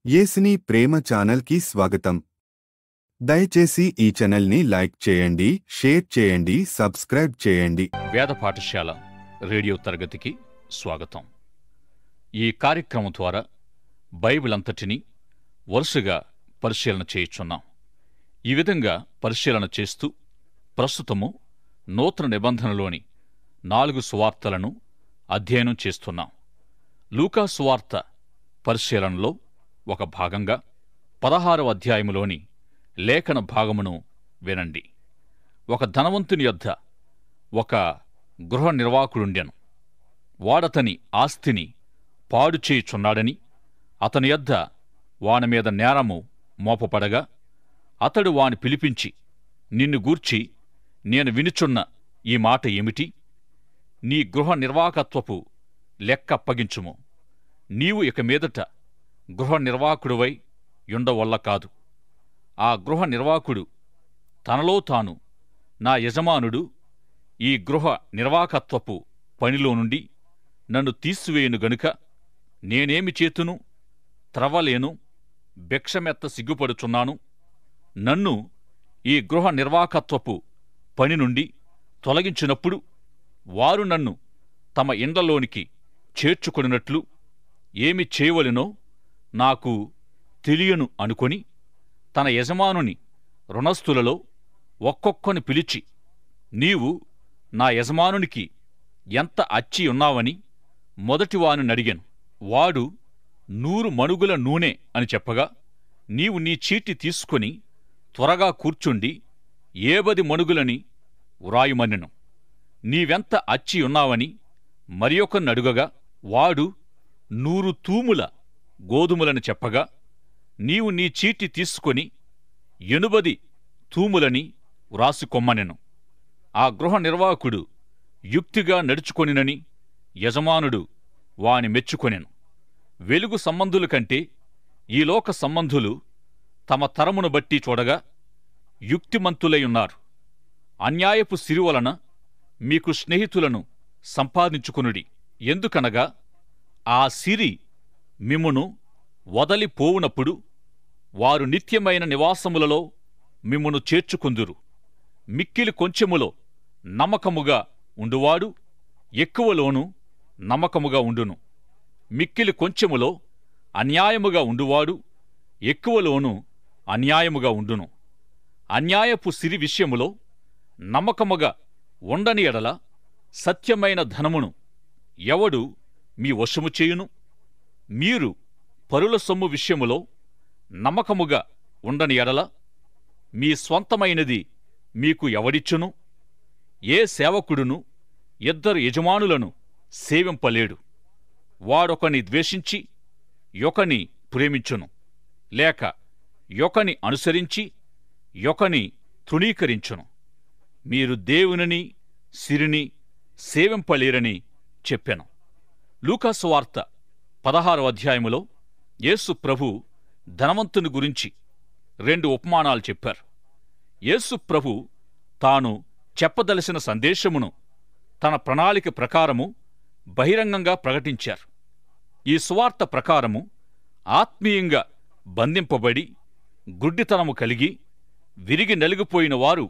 యేసుని ప్రేమ ఛానల్కి స్వాగతం. దయచేసి ఈ ఛానల్ని లైక్ చేయండి, షేర్ చేయండి, సబ్స్క్రైబ్ చేయండి. వేద పాఠశాల రేడియో తరగతికి స్వాగతం. ఈ కార్యక్రమం ద్వారా బైబిల్ అంతటిని వరుసగా పరిశీలన చేయుచున్నాం. ఈ విధంగా పరిశీలన చేస్తూ ప్రస్తుతము నూతన నిబంధనలోని 4 సువార్తలను అధ్యయనం చేస్తున్నాం. లూకా సువార్త పరిశీలనలో ఒక భాగంగా 16వ అధ్యాయములోని లేఖన భాగమును వినండి. ఒక ధనవంతుని యొద్ద ఒక గృహ నిర్వాహకుడుండెను. వాడతని ఆస్తిని పాడు చేయుచున్నాడని అతని యొద్ద వాని మీద నేరము మోపపడగా అతడు వాని పిలిపించి, నిన్ను గూర్చి నేను వినుచున్న ఈ మాట ఏమిటి? నీ గృహ నిర్వాహకత్వపు లెక్క అప్పగించుము. నీవు ఇక మీదట గృహ నిర్వాహకుడివై యుండవల్ల కాదు. ఆ గృహ నిర్వాహకుడు తనలో తాను, నా యజమానుడు ఈ గృహ నిర్వాహకత్వపు పనిలో నుండి నన్ను తీసివేయును గనుక నేనేమి చేతును? త్రవ్వలేను, భిక్షమెత్త సిగ్గుపడుచున్నాను. నన్ను ఈ గృహ నిర్వాహకత్వపు పని నుండి తొలగించినప్పుడు వారు నన్ను తమ ఇండ్లలోనికి చేర్చుకొనినట్లు ఏమి చేయవలెనో నాకు తెలియను అనుకొని తన యజమానుని రుణస్థులలో ఒక్కొక్కని పిలిచి, నీవు నా యజమానునికి ఎంత అచ్చి ఉన్నావని మొదటివానినడిగాను. వాడు 100 మణుగుల నూనె అని చెప్పగా, నీవు నీ చీటి తీసుకొని త్వరగా కూర్చుండి 70 మణుగులని వ్రాయుమనెను. నీవెంత అచ్చి ఉన్నావని మరియొకన్నడుగగా, వాడు 100 తూముల గోధుమలని చెప్పగా, నీవు నీ చీటి తీసుకొని 80 తూములని వ్రాసికొమ్మనెను. ఆ గృహ నిర్వాహకుడు యుక్తిగా నడుచుకొనినని యజమానుడు వాని మెచ్చుకొనెను. వెలుగు సంబంధుల కంటే ఈ లోక సంబంధులు తమ తరమును బట్టి చూడగా యుక్తిమంతులైయున్నారు. అన్యాయపు సిరి వలన మీకు స్నేహితులను సంపాదించుకొనుడి. ఎందుకనగా ఆ సిరి మిమ్మును వదలిపోవునప్పుడు వారు నిత్యమైన నివాసములలో మిమ్మును చేర్చుకుందురు. మిక్కిలి కొంచెములో నమ్మకముగా ఉండువాడు ఎక్కువలోనూ నమ్మకముగా ఉండును. మిక్కిలి కొంచెములో అన్యాయముగా ఉండువాడు ఎక్కువలోనూ అన్యాయముగా ఉండును. అన్యాయపు సిరి విషయములో నమ్మకముగా ఉండని ఎడల సత్యమైన ధనమును ఎవడు మీ వశము చేయును? మీరు పరుల సొమ్ము విషయములో నమ్మకముగా ఉండని ఎడల మీ స్వంతమైనది మీకు ఎవడిచ్చును? ఏ సేవకుడును 2 యజమానులను సేవింపలేడు. వాడొకని ద్వేషించి యొకని ప్రేమించును, లేక యొకని అనుసరించి యొకని తృణీకరించును. మీరు దేవునిని సిరిని సేవింపలేరని చెప్పెను. లూకా సువార్త 16వ అధ్యాయములో యేసు ప్రభు ధనవంతుని గురించి 2 ఉపమానాలు చెప్పారు. యేసు ప్రభు తాను చెప్పదలసిన సందేశమును తన ప్రణాళిక ప్రకారము బహిరంగంగా ప్రకటించారు. ఈ సువార్త ప్రకారము ఆత్మీయంగా బంధింపబడి గుడ్డితనము కలిగి విరిగి నలిగిపోయిన వారు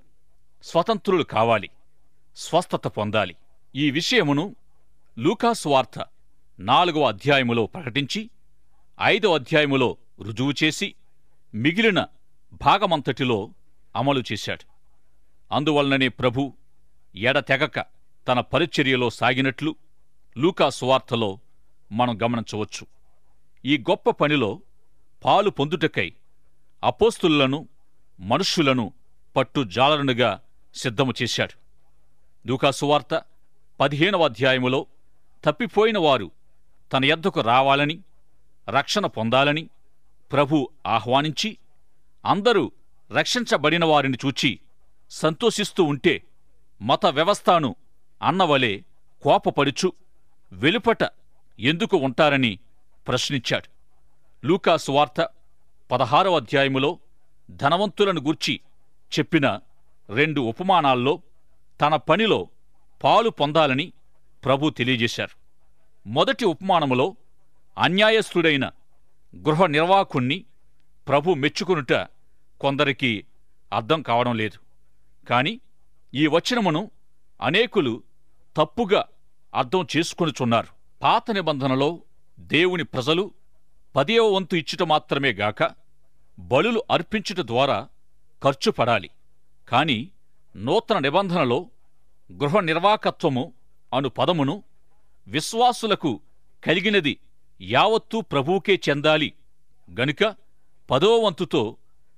స్వతంత్రులు కావాలి, స్వస్థత పొందాలి. ఈ విషయమును లూకా సువార్త 4వ అధ్యాయములో ప్రకటించి 5వ అధ్యాయములో రుజువు చేసి మిగిలిన భాగమంతటిలో అమలు చేశాడు. అందువలననే ప్రభు ఎడతెగక తన పరిచర్యలో సాగినట్లు లూకా సువార్తలో మనం గమనించవచ్చు. ఈ గొప్ప పనిలో పాలు పొందుటకై అపోస్తులను మనుష్యులను పట్టు జాలరునుగా సిద్ధము చేశాడు. లూకా సువార్త 15వ అధ్యాయములో తప్పిపోయిన వారు తన యొద్దకు రావాలని, రక్షణ పొందాలని ప్రభు ఆహ్వానించి అందరూ రక్షించబడిన వారిని చూచి సంతోషిస్తూ ఉంటే మత వ్యవస్థను అన్నవలే కోపపడుచు వెలుపట ఎందుకు ఉంటారని ప్రశ్నించాడు. లూకా సువార్త 16వ అధ్యాయములో ధనవంతులను గూర్చి చెప్పిన 2 ఉపమానాల్లో తన పనిలో పాలు పొందాలని ప్రభు తెలియజేశారు. మొదటి ఉపమానములో అన్యాయస్థుడైన గృహ నిర్వాహకుణ్ణి ప్రభు మెచ్చుకొనుట కొందరికి అర్థం కావడం లేదు. కాని ఈ వచనమును అనేకులు తప్పుగా అర్థం చేసుకొనుచున్నారు. పాత నిబంధనలో దేవుని ప్రజలు 10వ వంతు ఇచ్చుట మాత్రమే గాక బలులు అర్పించుట ద్వారా ఖర్చు పడాలి. కాని నూతన నిబంధనలో గృహ నిర్వాహకత్వము అను పదమును విశ్వాసులకు కలిగినది యావత్తూ ప్రభువుకే చెందాలి గనుక 10వ వంతుతో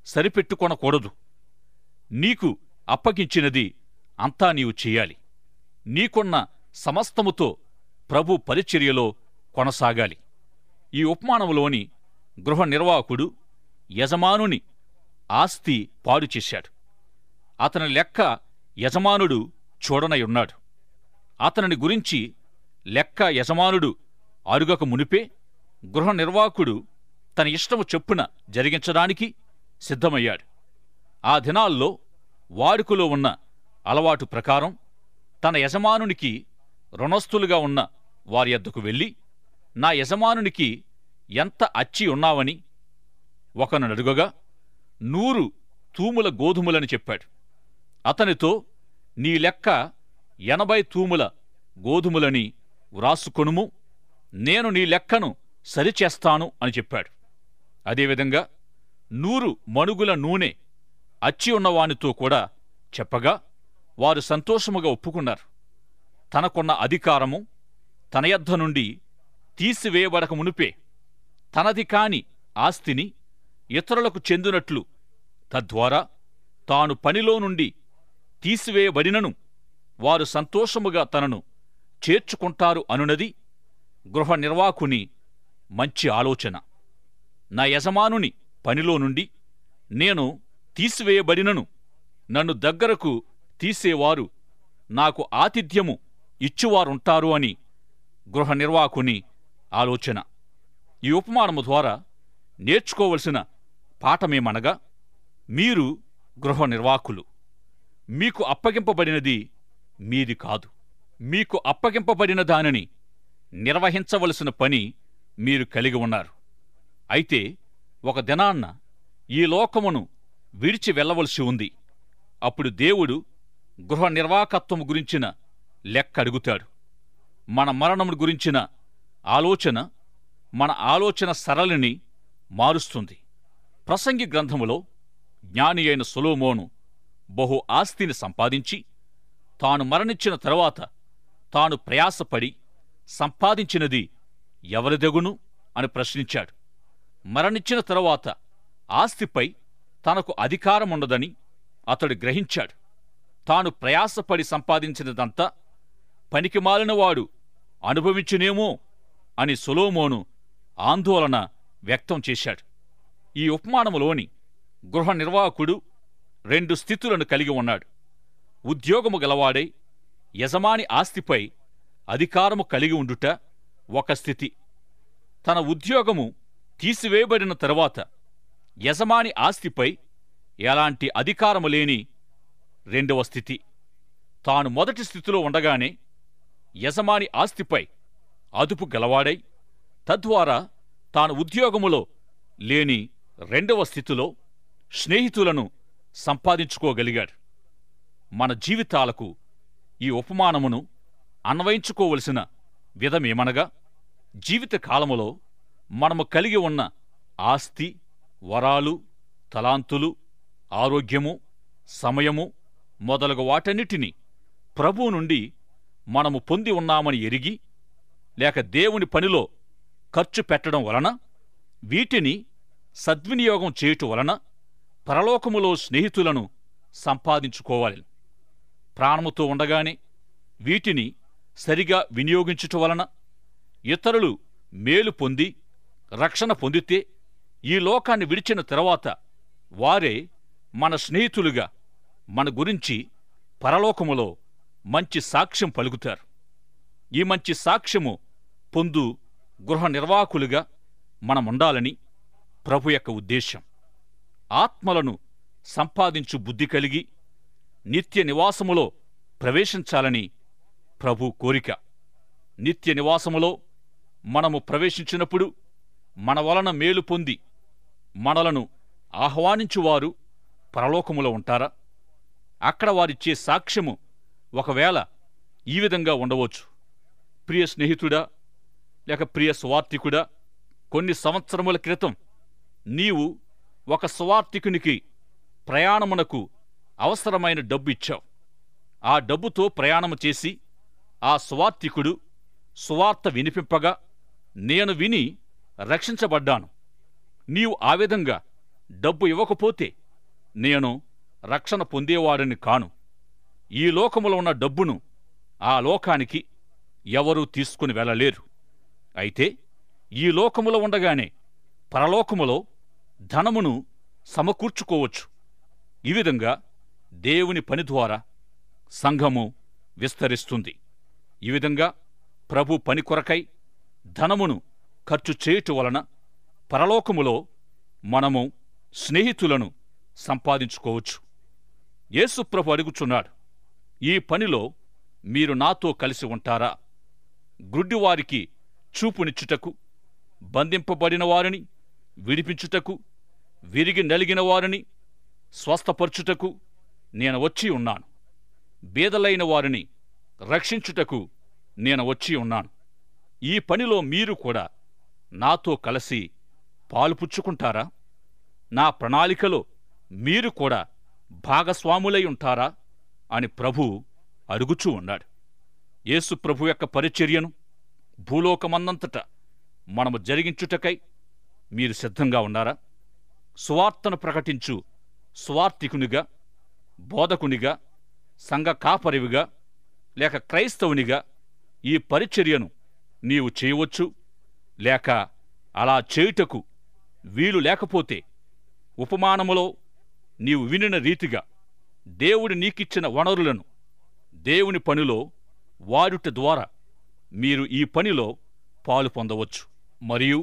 సరిపెట్టుకొనకూడదు. నీకు అప్పగించినది అంతా నీవు చెయ్యాలి. నీకున్న సమస్తముతో ప్రభు పరిచర్యలో కొనసాగాలి. ఈ ఉపమానములోని గృహ నిర్వాహకుడు యజమానుని ఆస్తి పాడు చేశాడు. అతని లెక్క యజమానుడు చూడనయున్నాడు. అతనిని గురించి లెక్క యజమానుడు అరుగక మునిపే గృహ నిర్వాహకుడు తన ఇష్టము చొప్పున జరిగించడానికి సిద్ధమయ్యాడు. ఆ దినాల్లో వాడుకలో ఉన్న అలవాటు ప్రకారం తన యజమానునికి రుణస్థులుగా ఉన్న వారి యొద్దకు వెళ్ళి, నా యజమానునికి ఎంత అచ్చి ఉన్నావని ఒకను అడుగగా 100 తూముల గోధుమలని చెప్పాడు. అతనితో, నీ లెక్క 80 తూముల గోధుమలని వ్రాసుకొనుము, నేను నీ లెక్కను సరిచేస్తాను అని చెప్పాడు. అదేవిధంగా 100 మణుగుల నూనె అచ్చి ఉన్నవానితో కూడా చెప్పగా వారు సంతోషముగా ఒప్పుకున్నారు. తనకున్న అధికారము తన యొద్ద నుండి తీసివేయబడక మునుపే తనది కాని ఆస్తిని ఇతరులకు చెందినట్లు, తద్వారా తాను పనిలో నుండి తీసివేయబడినను వారు సంతోషముగా తనను చేర్చుకుంటారు అనునది గృహ నిర్వాహకుని మంచి ఆలోచన. నా యజమానుని పనిలో నుండి నేను తీసివేయబడినను నన్ను దగ్గరకు తీసేవారు నాకు ఆతిథ్యము ఇచ్చువారుంటారు అని గృహ నిర్వాహకుని ఆలోచన. ఈ ఉపమానము ద్వారా నేర్చుకోవలసిన పాఠమేమనగా, మీరు గృహ నిర్వాహకులు. మీకు అప్పగింపబడినది మీది కాదు. మీకు అప్పగింపబడిన దానిని నిర్వహించవలసిన పని మీరు కలిగి ఉన్నారు. అయితే ఒక దినాన్న ఈ లోకమును విడిచి వెళ్ళవలసి ఉంది. అప్పుడు దేవుడు గృహ నిర్వాహకత్వము గురించిన లెక్క అడుగుతాడు. మన మరణమును గురించిన ఆలోచన మన ఆలోచన సరళిని మారుస్తుంది. ప్రసంగి గ్రంథములో జ్ఞాని అయిన సొలొమోను బహు ఆస్తిని సంపాదించి తాను మరణించిన తరువాత తాను ప్రయాసపడి సంపాదించినది ఎవరిదగును అని ప్రశ్నించాడు. మరణించిన తరువాత ఆస్తిపై తనకు అధికారముండదని అతడు గ్రహించాడు. తాను ప్రయాసపడి సంపాదించినదంతా పనికిమాలినవాడు అనుభవించునేమో అని సొలొమోను ఆందోళన వ్యక్తం చేశాడు. ఈ ఉపమానములోని గృహ నిర్వాహకుడు 2 స్థితులను కలిగి ఉన్నాడు. ఉద్యోగము గలవాడై యజమాని ఆస్తిపై అధికారము కలిగి ఉండుట ఒక స్థితి. తన ఉద్యోగము తీసివేయబడిన తరువాత యజమాని ఆస్తిపై ఎలాంటి అధికారము లేని 2వ స్థితి. తాను మొదటి స్థితిలో ఉండగానే యజమాని ఆస్తిపై అదుపు గలవాడై తద్వారా తాను ఉద్యోగములో లేని 2వ స్థితిలో స్నేహితులను సంపాదించుకోగలిగాడు. మన జీవితాలకు ఈ ఉపమానమును అన్వయించుకోవలసిన విధమేమనగా, జీవితకాలములో మనము కలిగి ఉన్న ఆస్తి, వరాలు, తలాంతులు, ఆరోగ్యము, సమయము మొదలగు వాటన్నిటినీ ప్రభువు నుండి మనము పొంది ఉన్నామని ఎరిగి, లేక దేవుని పనిలో ఖర్చు పెట్టడం వలన, వీటిని సద్వినియోగం చేయుట వలన పరలోకములో స్నేహితులను సంపాదించుకోవాలి. ప్రాణముతో ఉండగానే వీటిని సరిగా వినియోగించుట వలన ఇతరులు మేలు పొంది రక్షణ పొందితే ఈ లోకాన్ని విడిచిన తరువాత వారే మన స్నేహితులుగా మన గురించి పరలోకములో మంచి సాక్ష్యం పలుకుతారు. ఈ మంచి సాక్ష్యము పొందు గృహ నిర్వాహకులుగా మనముండాలని ప్రభు యొక్క ఉద్దేశం. ఆత్మలను సంపాదించు బుద్ధి కలిగి నిత్య నివాసములో ప్రవేశించాలని ప్రభు కోరిక. నిత్య నివాసములో మనము ప్రవేశించినప్పుడు మన వలన మేలు పొంది మనలను ఆహ్వానించువారు పరలోకములో ఉంటారా? అక్కడ వారిచ్చే సాక్ష్యము ఒకవేళ ఈ విధంగా ఉండవచ్చు. ప్రియ స్నేహితుడా, లేక ప్రియ సువార్తికుడా, కొన్ని సంవత్సరముల క్రితం నీవు ఒక సువార్తికునికి ప్రయాణమునకు అవసరమైన డబ్బు ఇచ్చావు. ఆ డబ్బుతో ప్రయాణము చేసి ఆ సువార్తికుడు సువార్త వినిపింపగా నేను విని రక్షించబడ్డాను. నీవు ఆ విధంగా డబ్బు ఇవ్వకపోతే నేను రక్షణ పొందేవాడిని కాను. ఈ లోకములో ఉన్న డబ్బును ఆ లోకానికి ఎవరూ తీసుకుని వెళ్ళలేరు. అయితే ఈ లోకములో ఉండగానే పరలోకములో ధనమును సమకూర్చుకోవచ్చు. ఈ విధంగా దేవుని పని ద్వారా సంఘము విస్తరిస్తుంది. ఈ విధంగా ప్రభు పని కొరకై ధనమును ఖర్చు చేయుట వలన పరలోకములో మనము స్నేహితులను సంపాదించుకోవచ్చు. యేసు ప్రభు అడుగుచున్నాడు, ఈ పనిలో మీరు నాతో కలిసి ఉంటారా? గ్రుడ్డివారికి చూపునిచ్చుటకు, బంధింపబడిన వారిని విడిపించుటకు, విరిగి నలిగిన వారిని స్వస్థపరచుటకు నేను వచ్చి ఉన్నాను. బీదలైన వారిని రక్షించుటకు నేను వచ్చి ఉన్నాను. ఈ పనిలో మీరు కూడా నాతో కలిసి పాలుపుచ్చుకుంటారా? నా ప్రణాళికలో మీరు కూడా భాగస్వాములై ఉంటారా అని ప్రభు అడుగుచూ ఉన్నాడు. యేసు ప్రభు యొక్క పరిచర్యను భూలోకమందంతటా మనము జరిగించుటకై మీరు సిద్ధంగా ఉన్నారా? సువార్తను ప్రకటించు సువార్తికునిగా, బోధకునిగా, సంఘ కాపరివిగా లేక క్రైస్తవునిగా ఈ పరిచర్యను నీవు చేయవచ్చు. లేక అలా చేయుటకు వీలు లేకపోతే ఉపమానములో నీవు వినిన రీతిగా దేవుడు నీకిచ్చిన వనరులను దేవుని పనిలో వాడుట ద్వారా మీరు ఈ పనిలో పాలు పొందవచ్చు. మరియు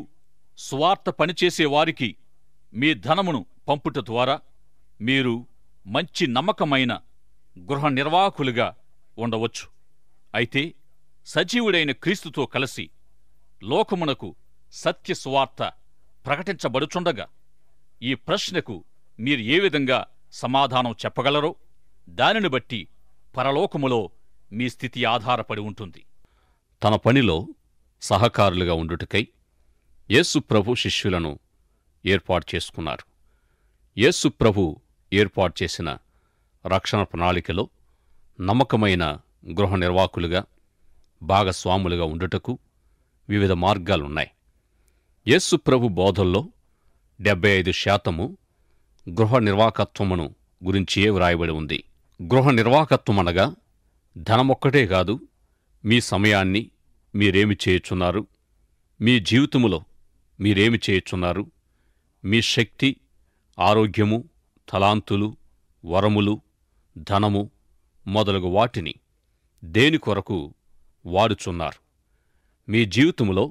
సువార్త పనిచేసే వారికి మీ ధనమును పంపుట ద్వారా మీరు మంచి నమ్మకమైన గృహ నిర్వాహకులుగా ఉండవచ్చు. అయితే సజీవుడైన క్రీస్తుతో కలిసి లోకమునకు సత్య సువార్త ప్రకటించబడుచుండగా ఈ ప్రశ్నకు మీరు ఏ విధంగా సమాధానం చెప్పగలరో దానిని బట్టి పరలోకములో మీ స్థితి ఆధారపడి ఉంటుంది. తన పనిలో సహకారులుగా ఉండుటకై యేసు ప్రభు శిష్యులను ఏర్పాటు చేసుకున్నారు. యేసు ప్రభు ఏర్పాటు చేసిన రక్షణ ప్రణాళికలో నమ్మకమైన గృహ నిర్వాహకులుగా, భాగస్వాములుగా ఉండుటకు వివిధ మార్గాలున్నాయి. యేసు ప్రభు బోధల్లో 75% గృహ నిర్వాహకత్వమును గురించే వ్రాయబడి ఉంది. గృహ నిర్వాహకత్వమనగా ధనమొక్కటే కాదు, మీ సమయాన్ని మీరేమి చేయుచున్నారు, మీ జీవితములో మీరేమి చేయుచున్నారు, మీ శక్తి, ఆరోగ్యము, తలాంతులు, వరములు, ధనము మొదలగు వాటిని దేని కొరకు వాడుచున్నారు. మీ జీవితములో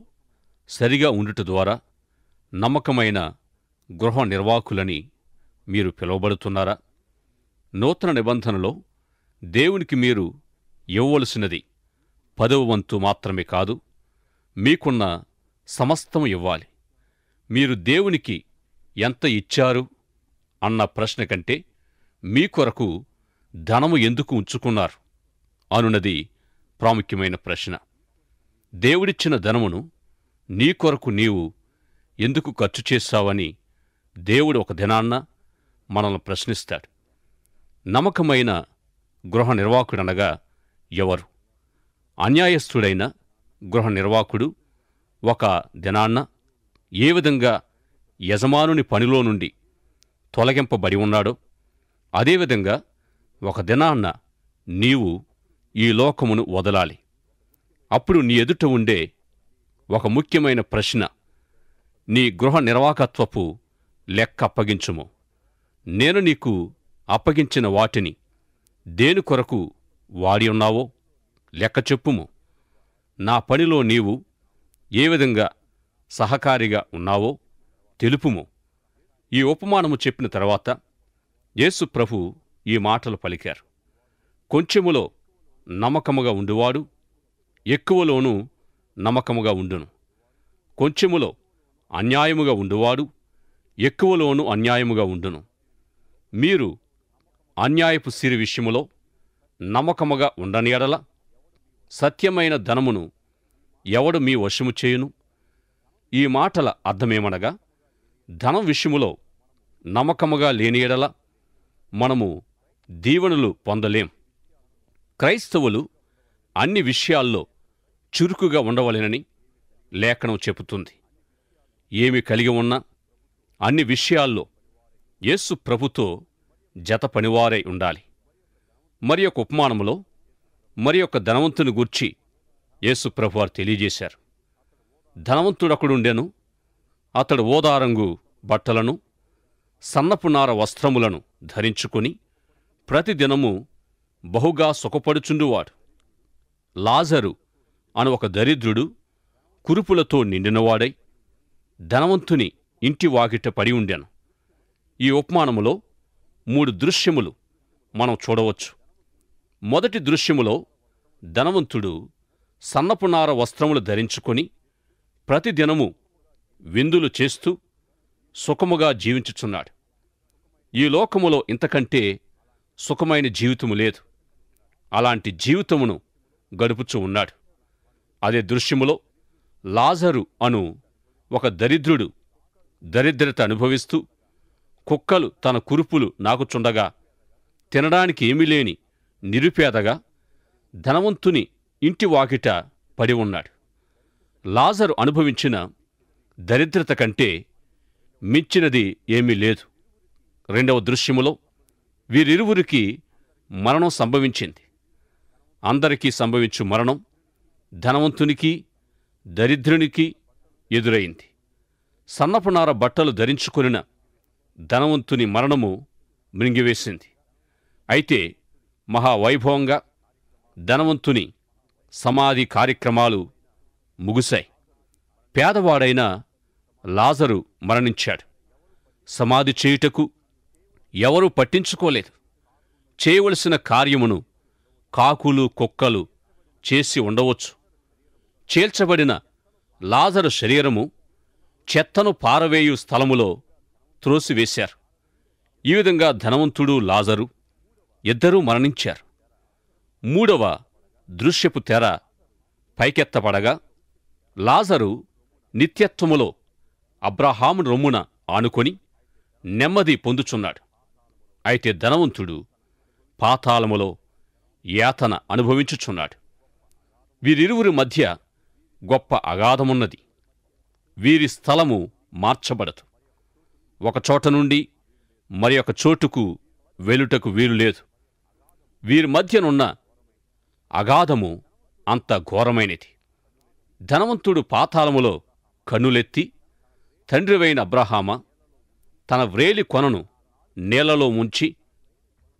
సరిగా ఉండుట ద్వారా నమ్మకమైన గృహ నిర్వాహకులని మీరు పిలువబడుతున్నారా? నూతన నిబంధనలో దేవునికి మీరు ఇవ్వవలసినది 10వ వంతు మాత్రమే కాదు, మీకున్న సమస్తము ఇవ్వాలి. మీరు దేవునికి ఎంత ఇచ్చారు అన్న ప్రశ్న కంటే మీ కొరకు ధనము ఎందుకు ఉంచుకున్నారు అనున్నది ప్రాముఖ్యమైన ప్రశ్న. దేవుడిచ్చిన ధనమును నీ కొరకు నీవు ఎందుకు ఖర్చు చేశావని దేవుడు ఒక దినాన్న మనల్ని ప్రశ్నిస్తాడు. నమ్మకమైన గృహ నిర్వాహకుడనగా ఎవరు? అన్యాయస్థుడైన గృహ నిర్వాహకుడు ఒక దినాన్న ఏ విధంగా యజమానుని పనిలో నుండి తొలగింపబడి ఉన్నాడో అదేవిధంగా ఒక దినాన్న నీవు ఈ లోకమును వదలాలి. అప్పుడు నీ ఎదుట ఉండే ఒక ముఖ్యమైన ప్రశ్న, నీ గృహ నిర్వాహకత్వపు లెక్క అప్పగించుము. నేను నీకు అప్పగించిన వాటిని దేని కొరకు వాడి ఉన్నావో లెక్క చెప్పుము. నా పనిలో నీవు ఏ విధంగా సహకారిగా ఉన్నావో తెలుపుము. ఈ ఉపమానము చెప్పిన తర్వాత యేసు ప్రభు ఈ మాటలు పలికారు. కొంచెములో నమ్మకముగా ఉండువాడు ఎక్కువలోనూ నమ్మకముగా ఉండును. కొంచెములో అన్యాయముగా ఉండువాడు ఎక్కువలోనూ అన్యాయముగా ఉండును. మీరు అన్యాయపు సిరి విషయములో నమ్మకముగా ఉండని ఎడల సత్యమైన ధనమును ఎవడు మీ వశము చేయును? ఈ మాటల అర్థమేమనగా, ధనం విషయములో నమ్మకముగా లేని ఎడల మనము దీవెనలు పొందలేం. క్రైస్తవులు అన్ని విషయాల్లో చురుకుగా ఉండవలెనని లేఖనం చెబుతుంది. ఏమి కలిగి ఉన్నా అన్ని విషయాల్లో యేసు ప్రభుతో జత పనివారై ఉండాలి. మరి ఒక ఉపమానములో మరి ఒక ధనవంతుని గూర్చి యేసు ప్రభువారు తెలియజేశారు. ధనవంతుడొకడుండెను. అతడు ఓదారంగు బట్టలను సన్నపు నార వస్త్రములను ధరించుకుని ప్రతిదినము బహుగా సుఖపడుచుండువాడు. లాజరు అను ఒక దరిద్రుడు కురుపులతో నిండినవాడై ధనవంతుని ఇంటి వాకిట పడి ఉండెను. ఈ ఉపమానములో 3 దృశ్యములు మనం చూడవచ్చు. మొదటి దృశ్యములో ధనవంతుడు సన్నపు నార వస్త్రములు ధరించుకొని ప్రతిదినము విందులు చేస్తూ సుఖముగా జీవించుచున్నాడు. ఈ లోకములో ఇంతకంటే సుఖమైన జీవితము లేదు. అలాంటి జీవితమును గడుపుచూ ఉన్నాడు. అదే దృశ్యములో లాజరు అను ఒక దరిద్రుడు దరిద్రత అనుభవిస్తూ కుక్కలు తన కురుపులు నాకుచుండగా తినడానికి ఏమీ లేని నిరుపేదగా ధనవంతుని ఇంటి వాకిట పడి ఉన్నాడు. లాజరు అనుభవించిన దరిద్రత కంటే మించినది ఏమీ లేదు. రెండవ దృశ్యములో వీరిరువురికి మరణం సంభవించింది. అందరికీ సంభవించు మరణం ధనవంతునికి దరిద్రునికి ఎదురైంది. సన్నపునార బట్టలు ధరించుకొనిన ధనవంతుని మరణము మృంగివేసింది. అయితే మహావైభవంగా ధనవంతుని సమాధి కార్యక్రమాలు ముగిశాయి. పేదవాడైన లాజరు మరణించాడు. సమాధి చేయుటకు ఎవరూ పట్టించుకోలేదు. చేయవలసిన కార్యమును కాకులు కుక్కలు చేసి ఉండవచ్చు. చేల్చబడిన లాజరు శరీరము చెత్తను పారవేయు స్థలములో త్రోసివేశారు. ఈ విధంగా ధనవంతుడు లాజరు ఇద్దరూ మరణించారు. మూడవ దృశ్యపు తెర పైకెత్తపడగా లాజరు నిత్యత్వములో అబ్రహాము రొమ్మున ఆనుకొని నెమ్మది పొందుచున్నాడు. అయితే ధనవంతుడు పాతాళములో యాతన అనుభవించుచున్నాడు. వీరిరువురి మధ్య గొప్ప అగాధమున్నది. వీరి స్థలము మార్చబడదు. ఒకచోట నుండి మరి ఒక చోటుకు వెలుటకు వీలులేదు. వీరి మధ్యనున్న అగాధము అంత ఘోరమైనది. ధనవంతుడు పాతాళములో కన్నులెత్తి, తండ్రివైన అబ్రహామా, తన వ్రేలి కొనను నీళ్లలో ముంచి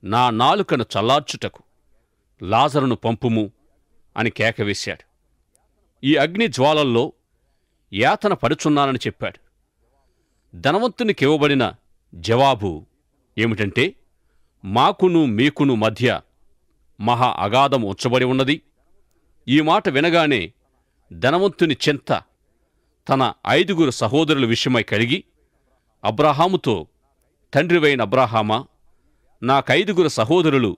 నా నాలుకను చల్లార్చుటకు లాజరును పంపుము అని కేకవేశాడు. ఈ అగ్ని జ్వాలల్లో యాతన పడుచున్నానని చెప్పాడు. ధనవంతునికివ్వబడిన జవాబు ఏమిటంటే, మాకును మీకును మధ్య మహా అగాధం ఉంచబడి ఉన్నది. ఈ మాట వినగానే ధనవంతుని చింత తన 5 సహోదరుల విషయమై కలిగి అబ్రహాముతో, తండ్రివైన అబ్రహామా, నాకు 5 సహోదరులు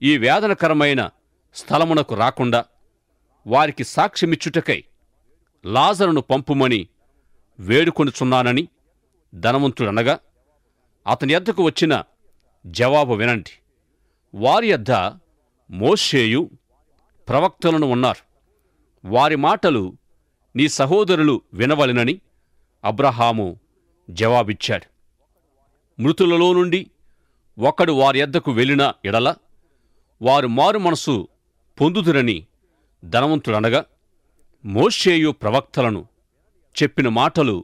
ఈ వేదనకరమైన స్థలమునకు రాకుండా వారికి సాక్ష్యమిచ్చుటకై లాజరును పంపుమని వేడుకొనుచున్నానని ధనవంతుడనగా, అతని యొద్దకు వచ్చిన జవాబు వినండి. వారి యొద్ద మోషేయు ప్రవక్తలను ఉన్నారు. వారి మాటలు నీ సహోదరులు వినవలెనని అబ్రహాము జవాబిచ్చాడు. మృతులలో నుండి ఒకడు వారి యొద్దకు వెళ్ళిన ఎడల వారు మారు మనసు పొందుదురని ధనవంతుడనగా, మోషేయు ప్రవక్తలను చెప్పిన మాటలు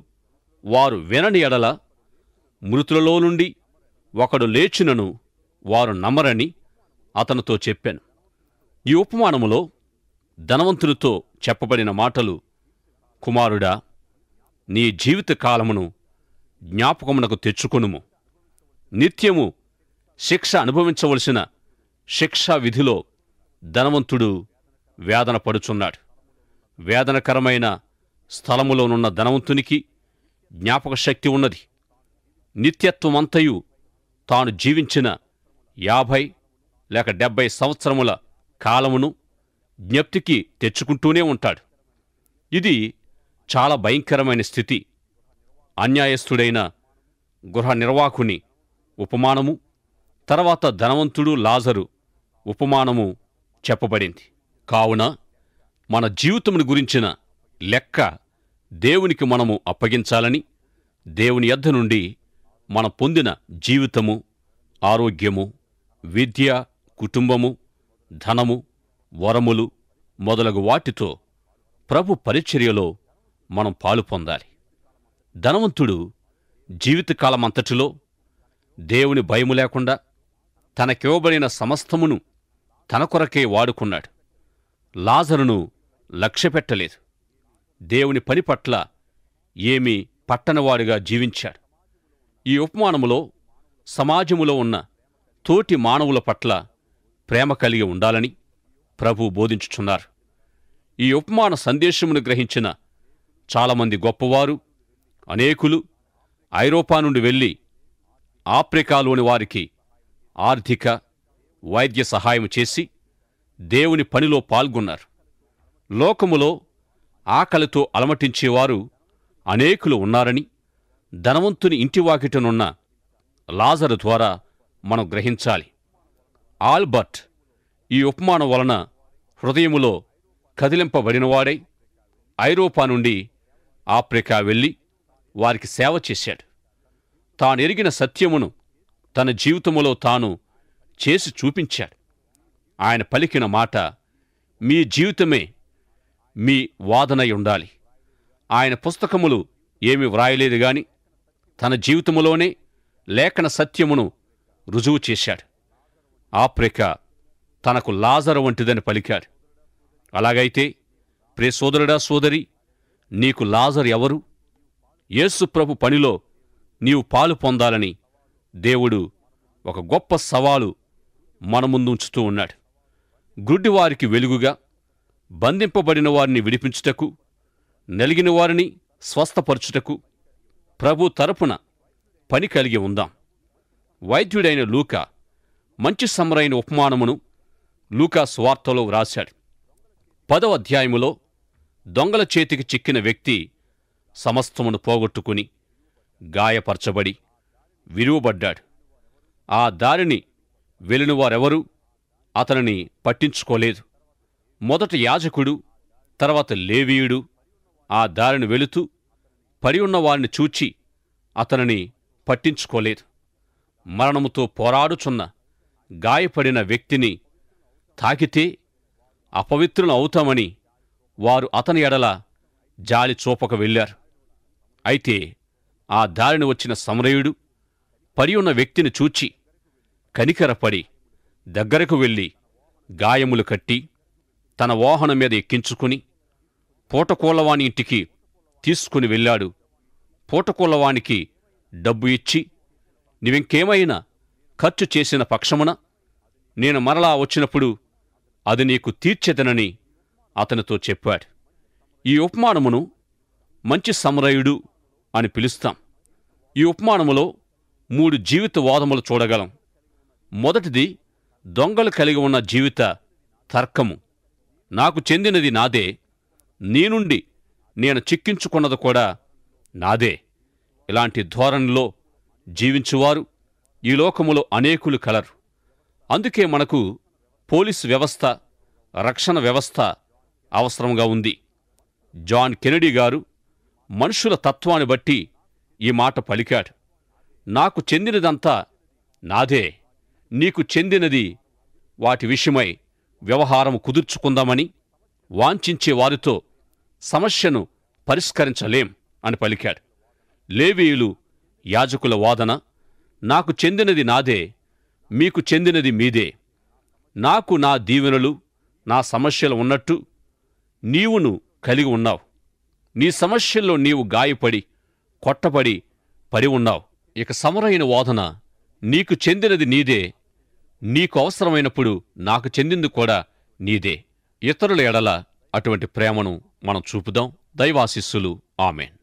వారు వినని ఎడల మృతులలో నుండి ఒకడు లేచినను వారు నమ్మరని అతనితో చెప్పాను. ఈ ఉపమానములో ధనవంతునితో చెప్పబడిన మాటలు, కుమారుడా, నీ జీవితకాలమును జ్ఞాపకమునకు తెచ్చుకొనుము. నిత్యము శిక్ష అనుభవించవలసిన శిక్షా విధిలో ధనవంతుడు వేదన పడుచున్నాడు. వేదనకరమైన స్థలములోనున్న ధనవంతునికి జ్ఞాపకశక్తి ఉన్నది. నిత్యత్వమంతయు తాను జీవించిన 50 లేక 70 సంవత్సరముల కాలమును జ్ఞప్తికి తెచ్చుకుంటూనే ఉంటాడు. ఇది చాలా భయంకరమైన స్థితి. అన్యాయస్థుడైన గృహ నిర్వాహకుని ఉపమానము, తర్వాత ధనవంతుడు లాజరు ఉపమానము చెప్పబడింది. కావున మన జీవితమును గురించిన లెక్క దేవునికి మనము అప్పగించాలని, దేవుని యొద్ద నుండి మనం పొందిన జీవితము, ఆరోగ్యము, విద్య, కుటుంబము, ధనము, వరములు మొదలగు వాటితో ప్రభు పరిచర్యలో మనం పాలు పొందాలి. ధనవంతుడు జీవితకాలమంతటిలో దేవుని భయము లేకుండా తనకివ్వబడిన సమస్తమును తన కొరకే వాడుకున్నాడు. లాజరును లక్ష్యపెట్టలేదు. దేవుని పని పట్ల ఏమీ పట్టనవాడుగా జీవించాడు. ఈ ఉపమానములో సమాజములో ఉన్న తోటి మానవుల పట్ల ప్రేమ కలిగి ఉండాలని ప్రభు బోధించుచున్నారు. ఈ ఉపమాన సందేశమును గ్రహించిన చాలామంది గొప్పవారు, అనేకులు ఐరోపా నుండి వెళ్ళి ఆఫ్రికాలోని వారికి ఆర్థిక, వైద్య సహాయం చేసి దేవుని పనిలో పాల్గొన్నారు. లోకములో ఆకలితో అలమటించేవారు అనేకులు ఉన్నారని ధనవంతుని ఇంటివాకిటనున్న లాజరు ద్వారా మనం గ్రహించాలి. ఆల్బర్ట్ ఈ ఉపమానం వలన హృదయములో కదిలింపబడినవాడై ఐరోపా నుండి ఆఫ్రికా వెళ్ళి వారికి సేవ చేశాడు. తానెరిగిన సత్యమును తన జీవితములో తాను చేసి చూపించాడు. ఆయన పలికిన మాట, మీ జీవితమే మీ వాదనై ఉండాలి. ఆయన పుస్తకములు ఏమి వ్రాయలేదు గాని తన జీవితములోనే లేఖన సత్యమును రుజువు చేశాడు. ఆఫ్రికా తనకు లాజరు వంటిదని పలికాడు. అలాగైతే ప్రియ సోదరుడా, సోదరి, నీకు లాజరు ఎవరు? యేసు ప్రభు పనిలో నీవు పాలు పొందాలని దేవుడు ఒక గొప్ప సవాలు మన ముందుంచుతూ ఉన్నాడు. గుడ్డివారికి వెలుగుగా, బంధింపబడిన వారిని విడిపించుటకు, నలిగిన వారిని స్వస్థపరచుటకు ప్రభు తరపున పని కలిగి ఉందాం. వైద్యుడైన లూకా మంచి సమ్మరైన ఉపమానమును లూకా సువార్తలో వ్రాశాడు. 10వ అధ్యాయములో దొంగల చేతికి చిక్కిన వ్యక్తి సమస్తమును పోగొట్టుకుని గాయపరచబడి విరువబడ్డాడు. ఆ దారిని వెళ్లినవారెవరూ అతనిని పట్టించుకోలేదు. మొదట యాజకుడు, తర్వాత లేవీయుడు ఆ దారిని వెళుతూ పడి ఉన్నవారిని చూచి అతనిని పట్టించుకోలేదు. మరణముతో పోరాడుచున్న గాయపడిన వ్యక్తిని తాకితే అపవిత్రులు అవుతామని వారు అతని ఎడల జాలి చూపక వెళ్ళారు. అయితే ఆ దారిని వచ్చిన సమరయుడు పడి ఉన్న వ్యక్తిని చూచి కనికరపడి దగ్గరకు వెళ్ళి గాయములు కట్టి తన వాహనం మీద ఎక్కించుకుని పూటకోళ్ళవాని ఇంటికి తీసుకుని వెళ్ళాడు. పూటకోళ్ళవానికి డబ్బు ఇచ్చి, నీవింకేమైనా ఖర్చు చేసిన పక్షమున నేను మరలా వచ్చినప్పుడు అది నీకు తీర్చెదనని అతనితో చెప్పాడు. ఈ ఉపమానమును మంచి సమరయుడు అని పిలుస్తాం. ఈ ఉపమానములో 3 జీవిత వాదములు చూడగలం. మొదటిది దొంగలు కలిగి ఉన్న జీవిత తర్కము. నాకు చెందినది నాదే, నీ నుండి నేను చిక్కించుకున్నది కూడా నాదే. ఇలాంటి ధోరణిలో జీవించువారు ఈ లోకములో అనేకులు కలరు. అందుకే మనకు పోలీసు వ్యవస్థ, రక్షణ వ్యవస్థ అవసరంగా ఉంది. జాన్ కెనడీ గారు మనుషుల తత్వాన్ని బట్టి ఈ మాట పలికాడు. నాకు చెందినదంతా నాదే, నీకు చెందినది వాటి విషయమై వ్యవహారం కుదుర్చుకుందామని వాంఛించే వారితో సమస్యను పరిష్కరించలేం అని పలికాడు. లేవీయులు యాజకుల వాదన, నాకు చెందినది నాదే, మీకు చెందినది మీదే. నాకు నా దీవెనలు, నా సమస్యలు ఉన్నట్టు నీవును కలిగి ఉన్నావు. నీ సమస్యల్లో నీవు గాయపడి, కొట్టబడి పడి ఉన్నావు. ఇక సమరైన వాదన, నీకు చెందినది నీదే, నీకు అవసరమైనప్పుడు నాకు చెందింది కూడా నీదే. ఇతరుల ఎడల అటువంటి ప్రేమను మనం చూపుదాం. దైవాశీస్సులు. ఆమేన్.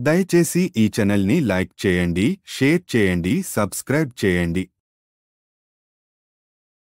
దయచేసి ఈ ఛానల్ని లైక్ చేయండి, షేర్ చేయండి, సబ్స్క్రైబ్ చేయండి.